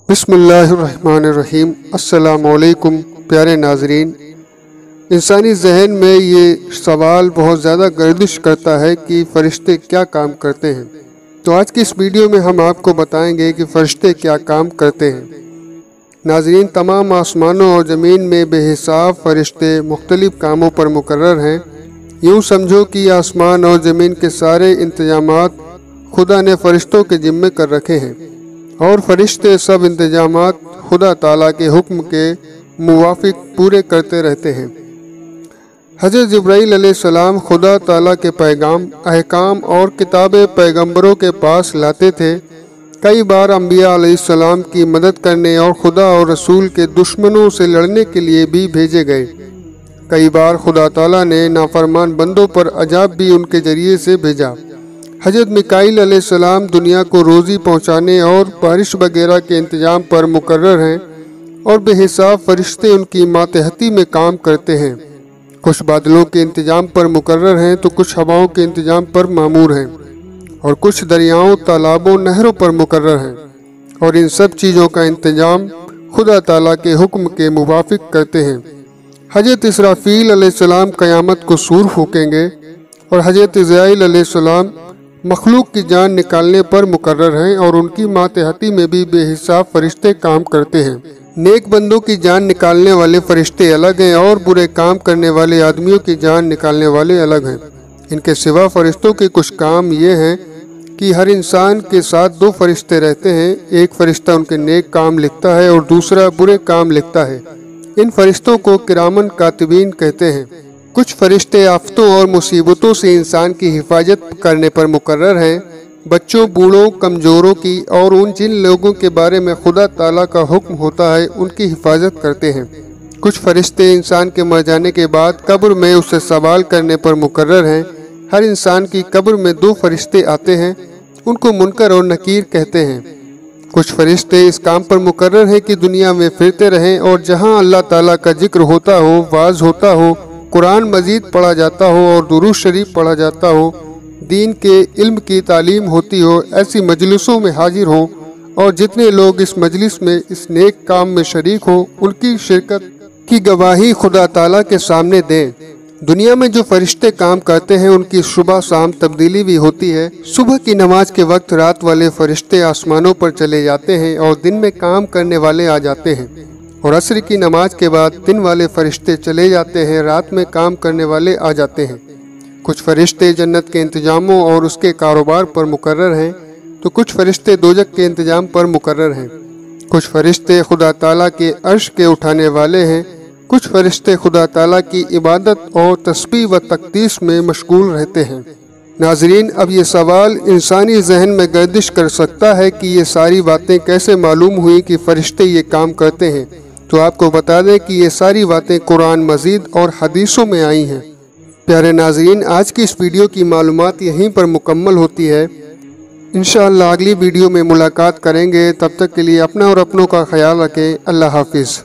بسم اللہ الرحمن الرحیم۔ السلام علیکم پیارے ناظرین۔ انسانی ذہن میں یہ سوال بہت زیادہ گردش کرتا ہے کہ فرشتے کیا کام کرتے ہیں۔ تو آج کی اس ویڈیو میں ہم آپ کو بتائیں گے کہ فرشتے کیا کام کرتے ہیں۔ ناظرین، تمام آسمانوں اور زمین میں بے حساب فرشتے مختلف کاموں پر مقرر ہیں۔ یوں سمجھو کہ آسمان اور زمین کے سارے انتظامات خدا نے فرشتوں کے ذمے کر رکھے ہیں، اور فرشتے سب انتظامات خدا تعالیٰ کے حکم کے موافق پورے کرتے رہتے ہیں۔ حضرت جبرائیل علیہ السلام خدا تعالیٰ کے پیغام، احکام اور کتابیں پیغمبروں کے پاس لاتے تھے۔ کئی بار انبیاء علیہ السلام کی مدد کرنے اور خدا اور رسول کے دشمنوں سے لڑنے کے لیے بھی بھیجے گئے۔ کئی بار خدا تعالیٰ نے نافرمان بندوں پر عذاب بھی ان کے ذریعے سے بھیجا۔ حضرت میکائیل علیہ السلام دنیا کو روزی پہنچانے اور بارش وغیرہ کے انتظام پر مقرر ہیں، اور بے حساب فرشتے ان کی ماتحتی میں کام کرتے ہیں۔ کچھ بادلوں کے انتظام پر مقرر ہیں تو کچھ ہواؤں کے انتظام پر مامور ہیں، اور کچھ دریاؤں، تالابوں، نہروں پر مقرر ہیں، اور ان سب چیزوں کا انتظام خدا تعالیٰ کے حکم کے موافق کرتے ہیں۔ حضرت اسرافیل علیہ السلام قیامت کو سور پھونکیں گے، اور حضرت عزرائیل علیہ السلام مخلوق کی جان نکالنے پر مقرر ہیں، اور ان کی ماتحتی میں بھی بے حساب فرشتے کام کرتے ہیں۔ نیک بندوں کی جان نکالنے والے فرشتے الگ ہیں، اور برے کام کرنے والے آدمیوں کی جان نکالنے والے الگ ہیں۔ ان کے سوا فرشتوں کے کچھ کام یہ ہیں کہ ہر انسان کے ساتھ دو فرشتے رہتے ہیں۔ ایک فرشتہ ان کے نیک کام لکھتا ہے اور دوسرا برے کام لکھتا ہے۔ ان فرشتوں کو کرامن کاتبین کہتے ہیں۔ کچھ فرشتے آفتوں اور مصیبتوں سے انسان کی حفاظت کرنے پر مقرر ہیں۔ بچوں، بوڑھوں، کمزوروں کی اور ان جن لوگوں کے بارے میں خدا تعالیٰ کا حکم ہوتا ہے ان کی حفاظت کرتے ہیں۔ کچھ فرشتے انسان کے مر جانے کے بعد قبر میں اس سے سوال کرنے پر مقرر ہیں۔ ہر انسان کی قبر میں دو فرشتے آتے ہیں، ان کو منکر اور نکیر کہتے ہیں۔ کچھ فرشتے اس کام پر مقرر ہیں کہ دنیا میں پھرتے رہیں، اور جہاں اللہ تعالیٰ کا ذکر ہوتا ہو، واعظ ہوتا ہو، قرآن مجید پڑھا جاتا ہو اور درود شریف پڑھا جاتا ہو، دین کے علم کی تعلیم ہوتی ہو، ایسی مجلسوں میں حاضر ہوں، اور جتنے لوگ اس مجلس میں اس نیک کام میں شریک ہوں ان کی شرکت کی گواہی خدا تعالیٰ کے سامنے دیں۔ دنیا میں جو فرشتے کام کرتے ہیں ان کی صبح شام تبدیلی بھی ہوتی ہے۔ صبح کی نماز کے وقت رات والے فرشتے آسمانوں پر چلے جاتے ہیں اور دن میں کام کرنے والے آ جاتے ہیں، اور عصر کی نماز کے بعد دن والے فرشتے چلے جاتے ہیں، رات میں کام کرنے والے آ جاتے ہیں۔ کچھ فرشتے جنت کے انتظاموں اور اس کے کاروبار پر مقرر ہیں، تو کچھ فرشتے دوزخ کے انتظام پر مقرر ہیں۔ کچھ فرشتے خدا تعالیٰ کے عرش کے اٹھانے والے ہیں۔ کچھ فرشتے خدا تعالیٰ کی عبادت اور تسبیح و تقدیس میں مشغول رہتے ہیں۔ ناظرین، اب یہ سوال انسانی ذہن میں گردش کر سکتا ہے کہ یہ ساری باتیں کیسے معلوم ہوئی کہ فرشتے یہ کام کرتے ہیں۔ تو آپ کو بتا دیں کہ یہ ساری باتیں قرآن مجید اور حدیثوں میں آئی ہیں۔ پیارے ناظرین، آج کی اس ویڈیو کی معلومات یہیں پر مکمل ہوتی ہے۔ انشاءاللہ اگلی ویڈیو میں ملاقات کریں گے۔ تب تک کے لیے اپنا اور اپنوں کا خیال رکھیں۔ اللہ حافظ۔